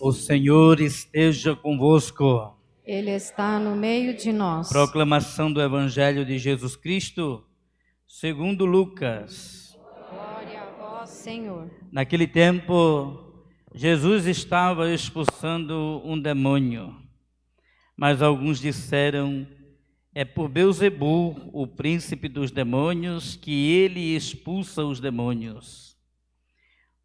O Senhor esteja convosco. Ele está no meio de nós. Proclamação do Evangelho de Jesus Cristo, segundo Lucas. Glória a vós, Senhor. Naquele tempo, Jesus estava expulsando um demônio, mas alguns disseram: é por Beelzebul, o príncipe dos demônios, que ele expulsa os demônios.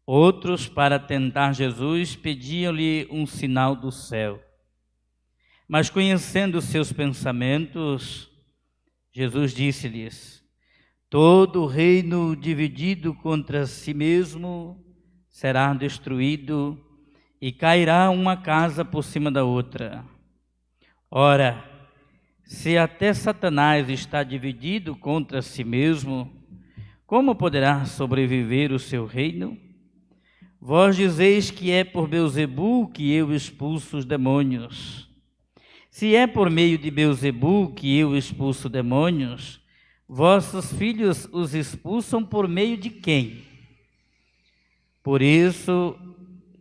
Outros, para tentar Jesus, pediam-lhe um sinal do céu. Mas conhecendo seus pensamentos, Jesus disse-lhes: todo reino dividido contra si mesmo será destruído, e cairá uma casa por cima da outra. Ora, se até Satanás está dividido contra si mesmo, como poderá sobreviver o seu reino? Vós dizeis que é por Beelzebul que eu expulso os demônios. Se é por meio de Beelzebul que eu expulso demônios, vossos filhos os expulsam por meio de quem? Por isso,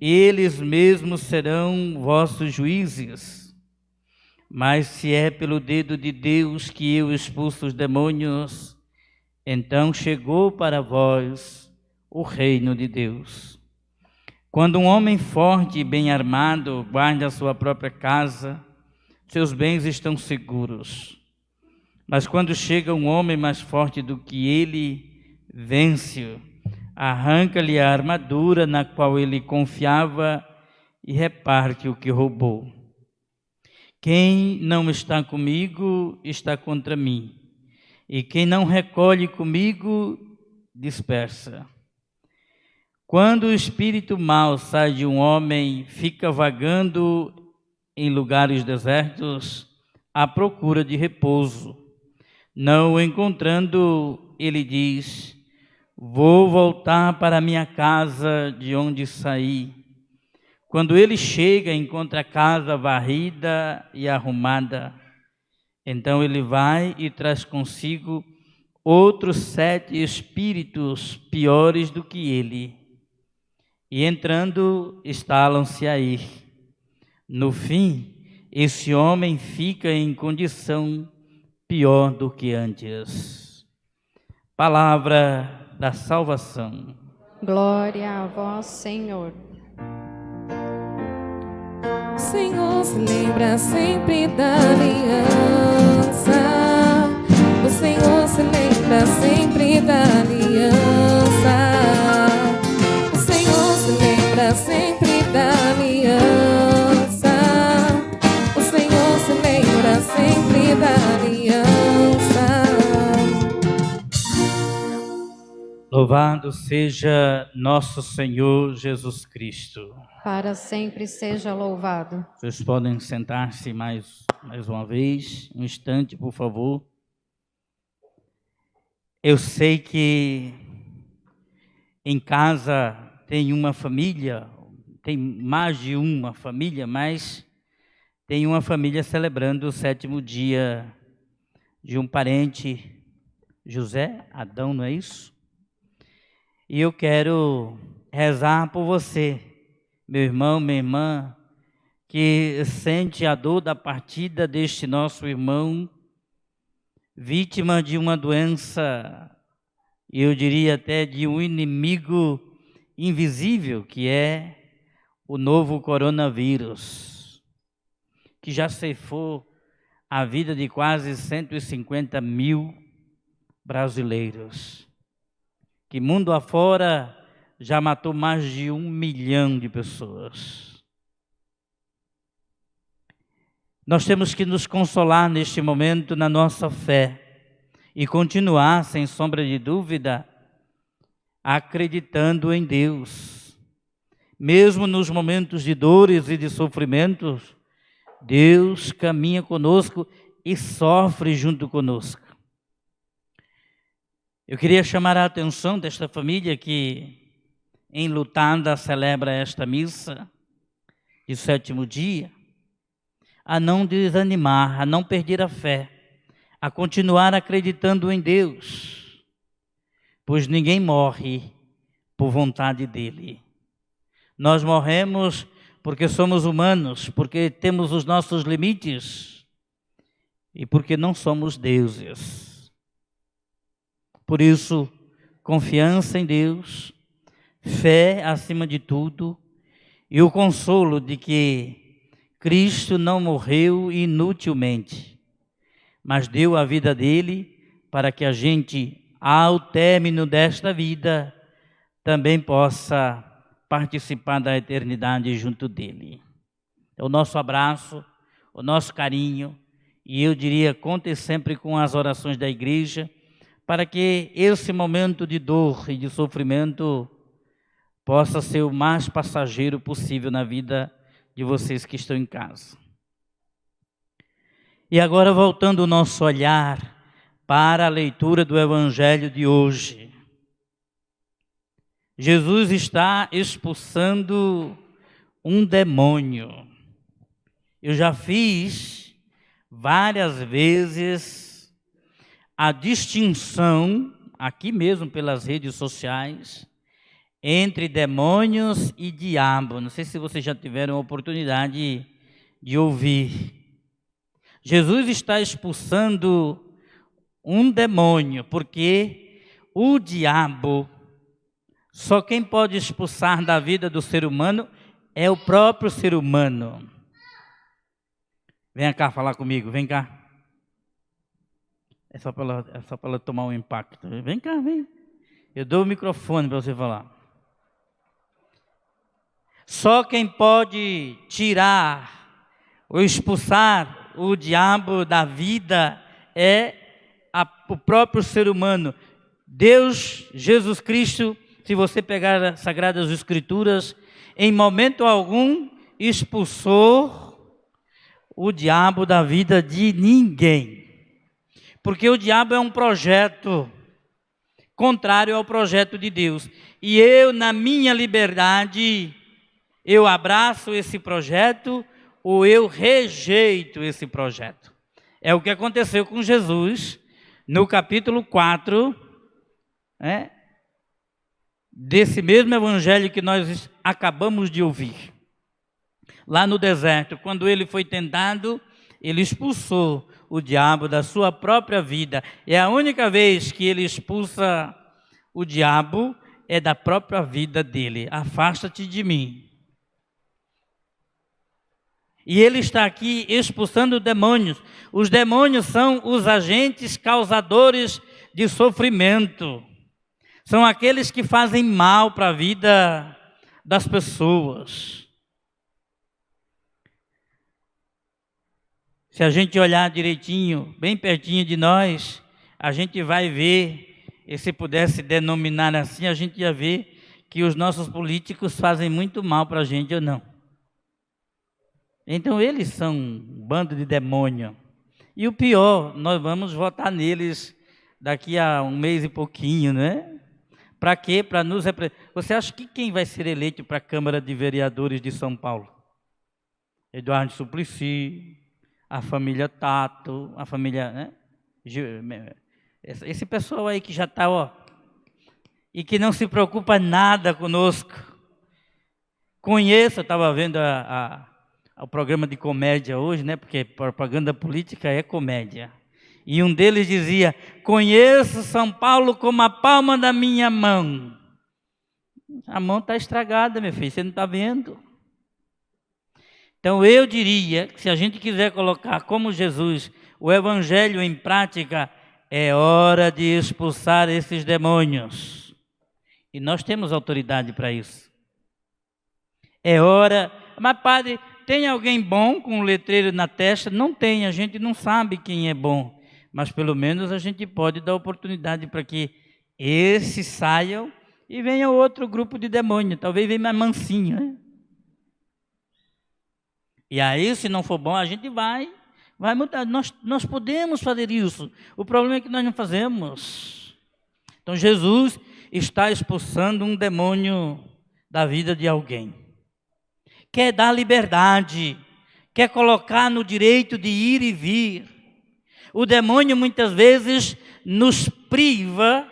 eles mesmos serão vossos juízes. Mas se é pelo dedo de Deus que eu expulso os demônios, então chegou para vós o reino de Deus. Quando um homem forte e bem armado guarda a sua própria casa, seus bens estão seguros. Mas quando chega um homem mais forte do que ele, vence-o, arranca-lhe a armadura na qual ele confiava e reparte o que roubou. Quem não está comigo está contra mim, e quem não recolhe comigo dispersa. Quando o espírito mau sai de um homem, fica vagando em lugares desertos à procura de repouso. Não o encontrando, ele diz: vou voltar para minha casa de onde saí. Quando ele chega, encontra a casa varrida e arrumada. Então ele vai e traz consigo outros 7 espíritos piores do que ele. E entrando, estalam-se a ir. No fim, esse homem fica em condição pior do que antes. Palavra da salvação. Glória a vós, Senhor. O Senhor se lembra sempre da aliança. O Senhor se lembra sempre da aliança. Sempre da aliança. O Senhor se lembra sempre da aliança. Louvado seja nosso Senhor Jesus Cristo. Para sempre seja louvado. Vocês podem sentar-se mais uma vez, um instante, por favor. Eu sei que em casa tem uma família, tem mais de uma família, mas tem uma família celebrando o 7º dia de um parente, José, Adão, não é isso? E eu quero rezar por você, meu irmão, minha irmã, que sente a dor da partida deste nosso irmão, vítima de uma doença, eu diria até de um inimigo invisível, que é o novo coronavírus, que já ceifou a vida de quase 150 mil brasileiros, que mundo afora já matou mais de 1 milhão de pessoas. Nós temos que nos consolar neste momento na nossa fé e continuar, sem sombra de dúvida, acreditando em Deus. Mesmo nos momentos de dores e de sofrimentos, Deus caminha conosco e sofre junto conosco. Eu queria chamar a atenção desta família que, enlutada, celebra esta missa de 7º dia, a não desanimar, a não perder a fé, a continuar acreditando em Deus, pois ninguém morre por vontade dele. Nós morremos porque somos humanos, porque temos os nossos limites e porque não somos deuses. Por isso, confiança em Deus, fé acima de tudo e o consolo de que Cristo não morreu inutilmente, mas deu a vida dele para que a gente, ao término desta vida, também possa participar da eternidade junto dele. É o nosso abraço, o nosso carinho, e eu diria, conte sempre com as orações da igreja, para que esse momento de dor e de sofrimento possa ser o mais passageiro possível na vida de vocês que estão em casa. E agora, voltando o nosso olhar para a leitura do Evangelho de hoje. Jesus está expulsando um demônio. Eu já fiz várias vezes a distinção, aqui mesmo pelas redes sociais, entre demônios e diabo. Não sei se vocês já tiveram a oportunidade de ouvir. Jesus está expulsando um demônio, porque o diabo, só quem pode expulsar da vida do ser humano é o próprio ser humano. Venha cá falar comigo, vem cá. É só para ela tomar um impacto. Vem cá, vem. Eu dou o microfone para você falar. Só quem pode tirar ou expulsar o diabo da vida é o próprio ser humano. Deus, Jesus Cristo, se você pegar as Sagradas Escrituras, em momento algum expulsou o diabo da vida de ninguém. Porque o diabo é um projeto contrário ao projeto de Deus. E eu, na minha liberdade, eu abraço esse projeto ou eu rejeito esse projeto. É o que aconteceu com Jesus no capítulo 4, desse mesmo evangelho que nós acabamos de ouvir. Lá no deserto, quando ele foi tentado, ele expulsou o diabo da sua própria vida. É a única vez que ele expulsa o diabo, é da própria vida dele. Afasta-te de mim. E ele está aqui expulsando demônios. Os demônios são os agentes causadores de sofrimento. São aqueles que fazem mal para a vida das pessoas. Se a gente olhar direitinho, bem pertinho de nós, a gente vai ver, e se pudesse denominar assim, a gente ia ver que os nossos políticos fazem muito mal para a gente ou não. Então eles são um bando de demônio. E o pior, nós vamos votar neles daqui a um mês e pouquinho, né? Para quê? Para nos representar. Você acha que quem vai ser eleito para a Câmara de Vereadores de São Paulo? Eduardo Suplicy, a família Tato, a família, né? Esse pessoal aí que já está, e que não se preocupa nada conosco. Conheço, eu estava vendo o programa de comédia hoje, né? Porque propaganda política é comédia. E um deles dizia: conheço São Paulo como a palma da minha mão. A mão está estragada, meu filho, você não está vendo. Então eu diria que se a gente quiser colocar como Jesus o evangelho em prática, é hora de expulsar esses demônios. E nós temos autoridade para isso. É hora. Mas padre, tem alguém bom com um letreiro na testa? Não tem, a gente não sabe quem é bom. Mas pelo menos a gente pode dar oportunidade para que esses saiam e venha outro grupo de demônio. Talvez venha mais mansinho, né? E aí, se não for bom, a gente vai mudar. Nós podemos fazer isso. O problema é que nós não fazemos. Então Jesus está expulsando um demônio da vida de alguém. Quer dar liberdade, quer colocar no direito de ir e vir. O demônio muitas vezes nos priva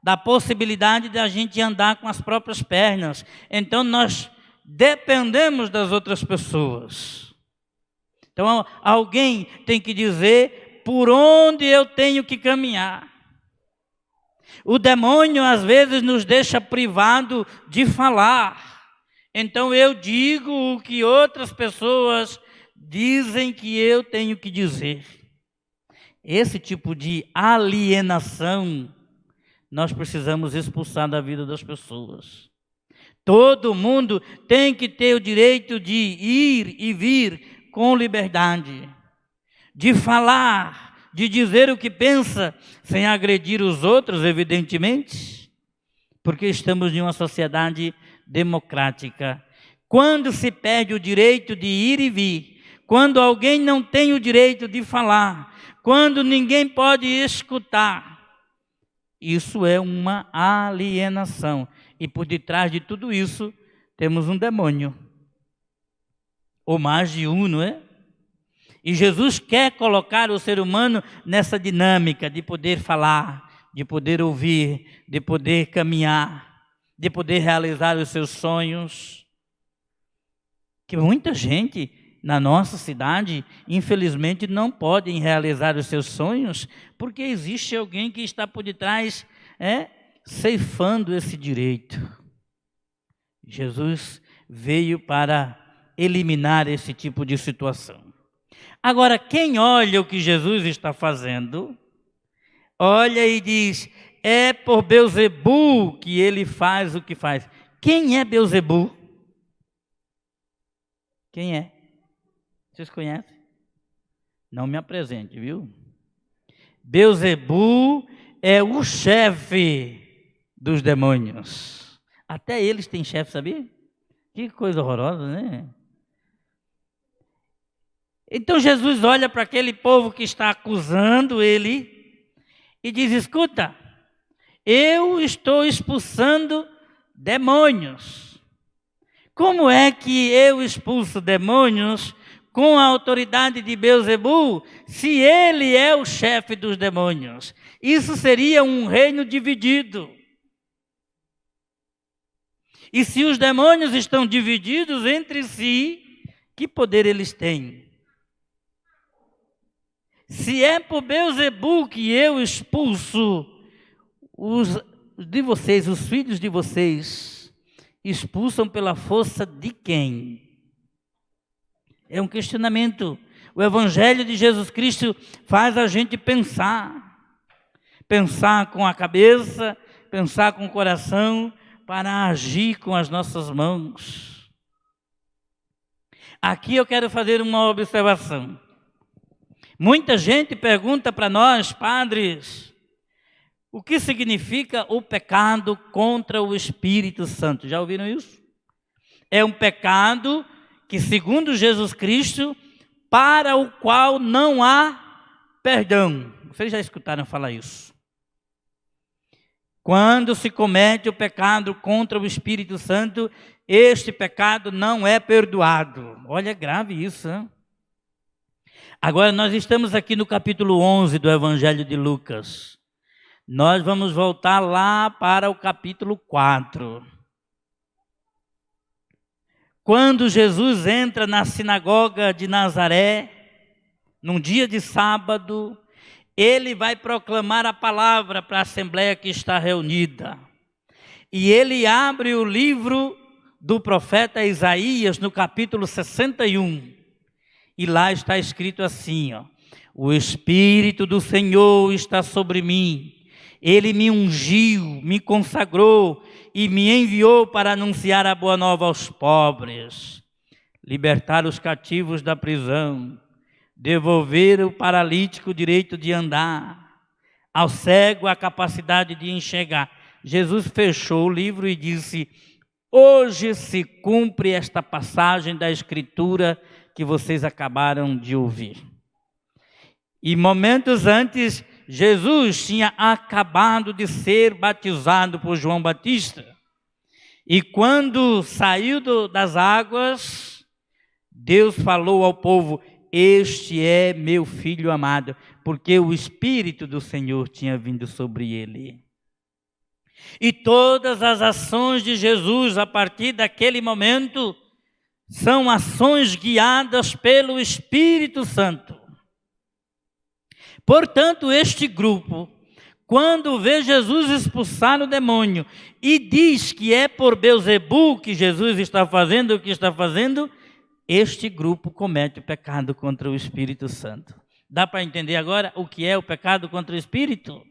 da possibilidade de a gente andar com as próprias pernas. Então nós dependemos das outras pessoas. Então, alguém tem que dizer por onde eu tenho que caminhar. O demônio, às vezes, nos deixa privado de falar. Então, eu digo o que outras pessoas dizem que eu tenho que dizer. Esse tipo de alienação, nós precisamos expulsar da vida das pessoas. Todo mundo tem que ter o direito de ir e vir com liberdade, de falar, de dizer o que pensa, sem agredir os outros, evidentemente, porque estamos em uma sociedade democrática. Quando se perde o direito de ir e vir, quando alguém não tem o direito de falar, quando ninguém pode escutar, isso é uma alienação. E por detrás de tudo isso, temos um demônio. Ou mais de um, não é? E Jesus quer colocar o ser humano nessa dinâmica de poder falar, de poder ouvir, de poder caminhar, de poder realizar os seus sonhos. Que muita gente na nossa cidade, infelizmente, não pode realizar os seus sonhos, porque existe alguém que está por detrás, ceifando esse direito. Jesus veio para eliminar esse tipo de situação. Agora, quem olha o que Jesus está fazendo, olha e diz, é por Beelzebu que ele faz o que faz. Quem é Beelzebu? Quem é? Vocês conhecem? Não me apresente, viu? Beelzebu é o chefe dos demônios. Até eles têm chefe, sabia? Que coisa horrorosa, né? Então Jesus olha para aquele povo que está acusando ele e diz, escuta, eu estou expulsando demônios. Como é que eu expulso demônios com a autoridade de Beelzebu, se ele é o chefe dos demônios? Isso seria um reino dividido. E se os demônios estão divididos entre si, que poder eles têm? Se é por Beelzebu que eu expulso os filhos de vocês, expulsam pela força de quem? É um questionamento. O Evangelho de Jesus Cristo faz a gente pensar. Pensar com a cabeça, pensar com o coração, para agir com as nossas mãos. Aqui eu quero fazer uma observação. Muita gente pergunta para nós, padres, o que significa o pecado contra o Espírito Santo? Já ouviram isso? É um pecado que, segundo Jesus Cristo, para o qual não há perdão. Vocês já escutaram falar isso? Quando se comete o pecado contra o Espírito Santo, este pecado não é perdoado. Olha, grave isso, hein? Agora, nós estamos aqui no capítulo 11 do Evangelho de Lucas. Nós vamos voltar lá para o capítulo 4. Quando Jesus entra na sinagoga de Nazaré, num dia de sábado, ele vai proclamar a palavra para a assembleia que está reunida. E ele abre o livro do profeta Isaías, no capítulo 61. E lá está escrito assim, ó: o Espírito do Senhor está sobre mim. Ele me ungiu, me consagrou e me enviou para anunciar a boa nova aos pobres, libertar os cativos da prisão, devolver ao paralítico o direito de andar, ao cego a capacidade de enxergar. Jesus fechou o livro e disse: hoje se cumpre esta passagem da Escritura que vocês acabaram de ouvir. E momentos antes, Jesus tinha acabado de ser batizado por João Batista. E quando saiu das águas, Deus falou ao povo: este é meu filho amado, porque o Espírito do Senhor tinha vindo sobre ele. E todas as ações de Jesus, a partir daquele momento, são ações guiadas pelo Espírito Santo. Portanto, este grupo, quando vê Jesus expulsar o demônio e diz que é por Beelzebul que Jesus está fazendo o que está fazendo, este grupo comete o pecado contra o Espírito Santo. Dá para entender agora o que é o pecado contra o Espírito?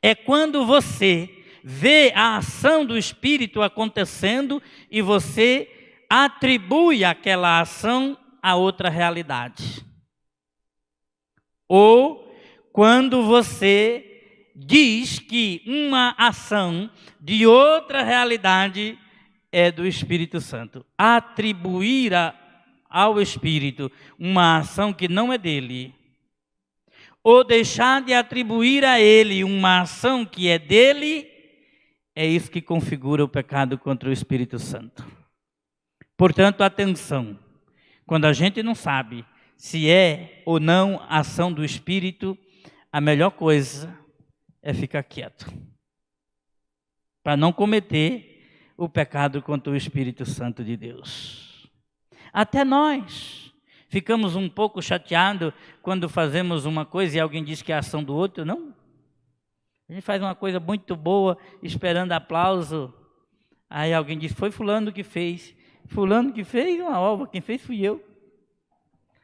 É quando você vê a ação do Espírito acontecendo e você atribui aquela ação a outra realidade. Ou quando você diz que uma ação de outra realidade é do Espírito Santo. Atribuir ao Espírito uma ação que não é dele, ou deixar de atribuir a ele uma ação que é dele, é isso que configura o pecado contra o Espírito Santo. Portanto, atenção, quando a gente não sabe se é ou não ação do Espírito, a melhor coisa é ficar quieto, para não cometer o pecado contra o Espírito Santo de Deus. Até nós ficamos um pouco chateados quando fazemos uma coisa e alguém diz que é ação do outro, não? A gente faz uma coisa muito boa, esperando aplauso, aí alguém diz, foi fulano que fez. Fulano que fez uma obra, quem fez fui eu.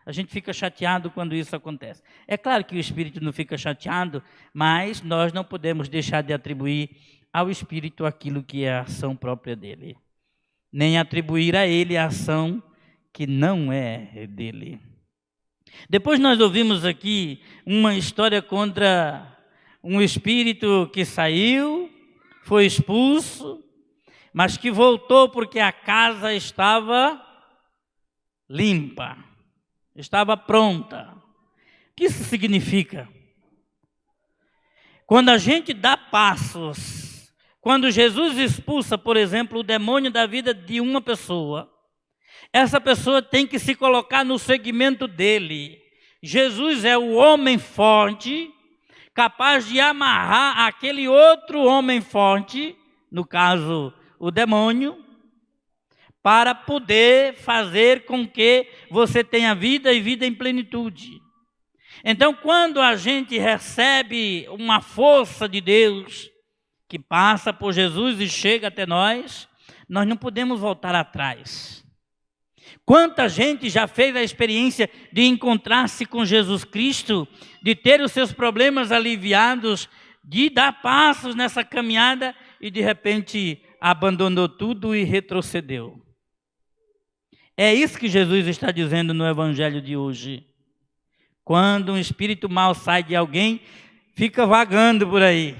A gente fica chateado quando isso acontece. É claro que o Espírito não fica chateado, mas nós não podemos deixar de atribuir ao Espírito aquilo que é a ação própria dele, nem atribuir a ele a ação que não é dele. Depois nós ouvimos aqui uma história contra um espírito que saiu, foi expulso, mas que voltou porque a casa estava limpa, estava pronta. O que isso significa? Quando a gente dá passos, quando Jesus expulsa, por exemplo, o demônio da vida de uma pessoa, essa pessoa tem que se colocar no segmento dele. Jesus é o homem forte, capaz de amarrar aquele outro homem forte, no caso, o demônio, para poder fazer com que você tenha vida e vida em plenitude. Então, quando a gente recebe uma força de Deus, que passa por Jesus e chega até nós não podemos voltar atrás. Quanta gente já fez a experiência de encontrar-se com Jesus Cristo, de ter os seus problemas aliviados, de dar passos nessa caminhada e de repente abandonou tudo e retrocedeu. É isso que Jesus está dizendo no Evangelho de hoje. Quando um espírito mau sai de alguém, fica vagando por aí,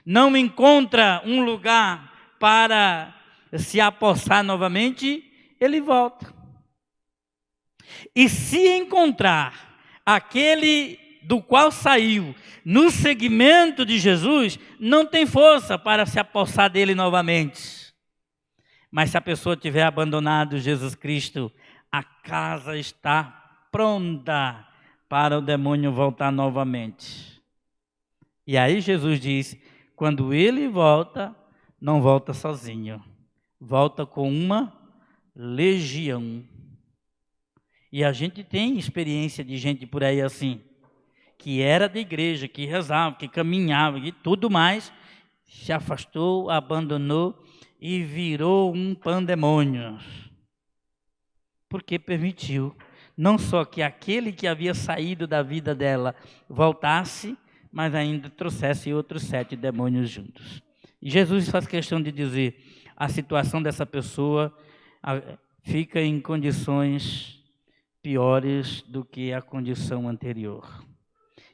não encontra um lugar para se apossar novamente, ele volta. E se encontrar aquele do qual saiu no segmento de Jesus, não tem força para se apossar dele novamente. Mas se a pessoa tiver abandonado Jesus Cristo, a casa está pronta para o demônio voltar novamente. E aí Jesus diz, quando ele volta, não volta sozinho, volta com uma legião. E a gente tem experiência de gente por aí assim, que era da igreja, que rezava, que caminhava e tudo mais, se afastou, abandonou e virou um pandemônio. Porque permitiu, não só que aquele que havia saído da vida dela voltasse, mas ainda trouxesse outros 7 demônios juntos. E Jesus faz questão de dizer, a situação dessa pessoa fica em condições piores do que a condição anterior.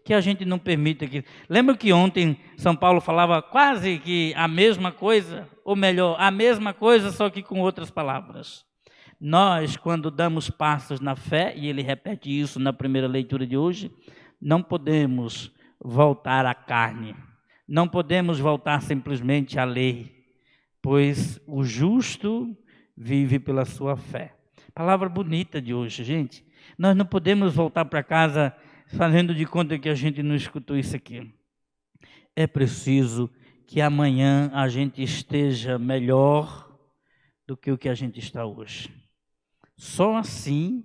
Que a gente não permita que... Lembra que ontem São Paulo falava quase que a mesma coisa, ou melhor, a mesma coisa, só que com outras palavras. Nós, quando damos passos na fé, e ele repete isso na primeira leitura de hoje, não podemos voltar à carne, não podemos voltar simplesmente à lei, pois o justo vive pela sua fé. Palavra bonita de hoje, gente. Nós não podemos voltar para casa fazendo de conta que a gente não escutou isso aqui. É preciso que amanhã a gente esteja melhor do que o que a gente está hoje. Só assim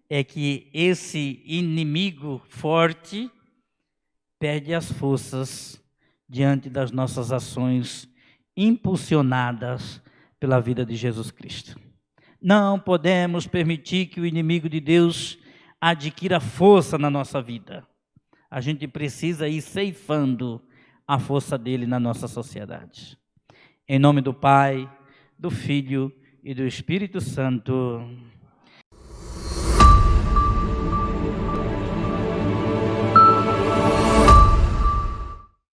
é que esse inimigo forte perde as forças diante das nossas ações impulsionadas pela vida de Jesus Cristo. Não podemos permitir que o inimigo de Deus adquira força na nossa vida. A gente precisa ir ceifando a força dele na nossa sociedade. Em nome do Pai, do Filho e do Espírito Santo.